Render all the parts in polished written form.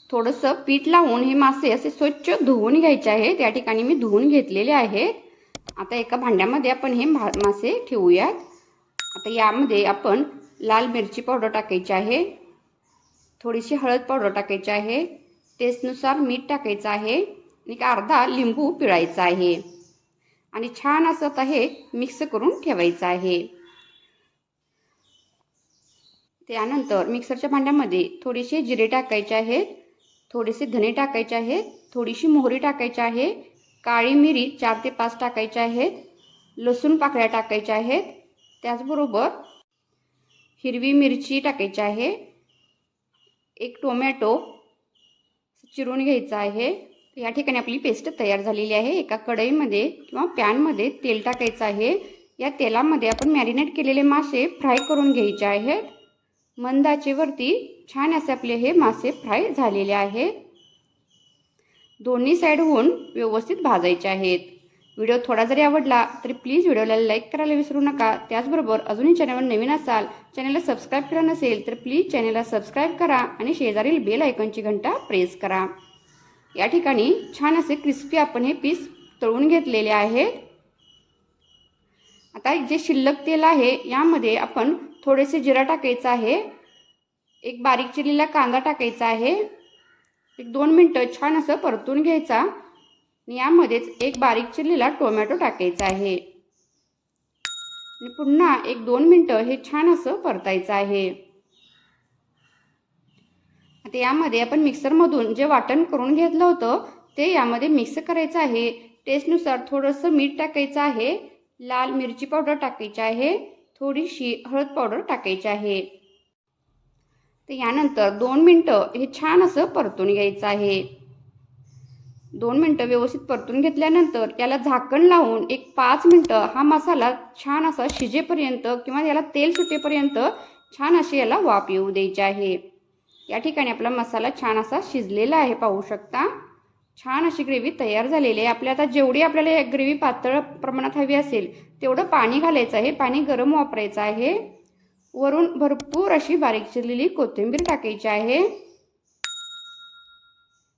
थोडंसं पीठ लावून हे मासे असे स्वच्छ धुवून घ्यायचे आहेत। या ठिकाणी मी धुवून घेतलेले आहेत। आता एका भांड्यामध्ये आपण हे मासे ठेवूयात। आता यामध्ये आपण लाल मिरची पावडर टाकायची आहे, थोडीशी हळद पावडर टाकायची आहे, टेस्टनुसार मीठ टाकायचं आहे आणि अर्धा लिंबू पिळायचा आहे आणि छान असं आता हे मिक्स करून ठेवायचं आहे। त्यानंतर मिक्सरच्या भांड्यामध्ये थोडेसे जिरे टाकायचे आहेत, थोडेसे धने टाकायचे आहेत, थोडीशी मोहरी टाकायची आहे, काळी मिरी 4 ते 5 टाकायच्या आहेत, लसूण पाकळ्या टाकायच्या आहेत, त्याचबरोबर हिरवी मिरची टाकायची आहे, एक टोमॅटो चिरून घ्यायचा आहे। या ठिकाणी आपली पेस्ट तयार झालेली आहे। एका कढईमध्ये किंवा पॅनमध्ये तेल टाकायचं आहे। या तेलामध्ये आपण मॅरिनेट केलेले मासे फ्राय करून घ्यायचे आहेत। मंद आचेवरती छान असे आपले हे मासे फ्राय झालेले आहेत। दोन्ही साइडहून व्यवस्थित भाजायचे आहेत। व्हिडिओ थोडा जरी आवडला तरी प्लीज व्हिडिओला लाईक करायला विसरू नका। त्याचबरोबर अजूनही चॅनलवर नवीन असाल, चॅनलला सबस्क्राईब केलं नसेल तर प्लीज चॅनलला सबस्क्राईब करा आणि शेजारील बेल आयकॉनची घंटा प्रेस करा। या ठिकाणी छान असे क्रिस्पी आपण हे पीस तळून घेतलेले आहेत। आता जे शिल्लक तेल आहे यामध्ये आपण थोडेसे जिरा टाकायचा आहे, एक बारीक चिरलेला कांदा टाकायचा आहे, एक 2 मिनिटं छान असं परतून घ्यायचा आणि यामध्येच एक बारीक चिरलेला टोमॅटो टाकायचा आहे आणि पुन्हा एक 2 मिनिटं हे छान असं परतायचं आहे। आता यामध्ये आपण मिक्सरमधून जे वाटण करून घेतलं होतं ते यामध्ये मिक्स करायचं आहे। टेस्टनुसार थोडंसं मीठ टाकायचं आहे, लाल मिरची पावडर टाकायची आहे, थोडीशी हळद पावडर टाकायची आहे। तर यानंतर 2 मिनिटं हे छान असं परतून घ्यायचं आहे। 2 मिनिटं व्यवस्थित परतून घेतल्यानंतर याला झाकण लावून एक 5 मिनिटं हा मसाला छान असा शिजेपर्यंत किंवा याला तेल सुटेपर्यंत छान अशी याला वाफ येऊ द्यायची आहे। या ठिकाणी आपला मसाला छान असा शिजलेला आहे, पाहू शकता। छान अशी ग्रेव्ही तयार झालेली आहे। आपल्याला आता जेवढी आपल्याला ग्रेव्ही पातळ प्रमाणात हवी असेल तेवढं पाणी घालायचं आहे, पाणी गरम वापरायचं आहे। वरून भरपूर अशी बारीक चिरलेली कोथिंबीर टाकायची आहे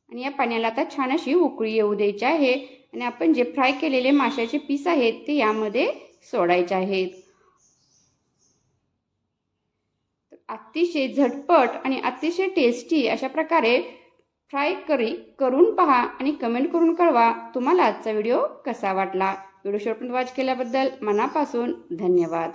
आणि या पाण्याला आता छान अशी उकळी येऊ द्यायची आहे आणि आपण जे फ्राय केलेले माशाचे पीस आहेत ते यामध्ये सोडायचे आहेत। अतिशय झटपट आणि अतिशय टेस्टी अशा प्रकारे फ्राय करून पहा आणि कमेंट करून कळवा तुम्हाला आजचा व्हिडिओ कसा वाटला। व्हिडिओ शेवटपर्यंत वॉच केल्याबद्दल मनापासून धन्यवाद।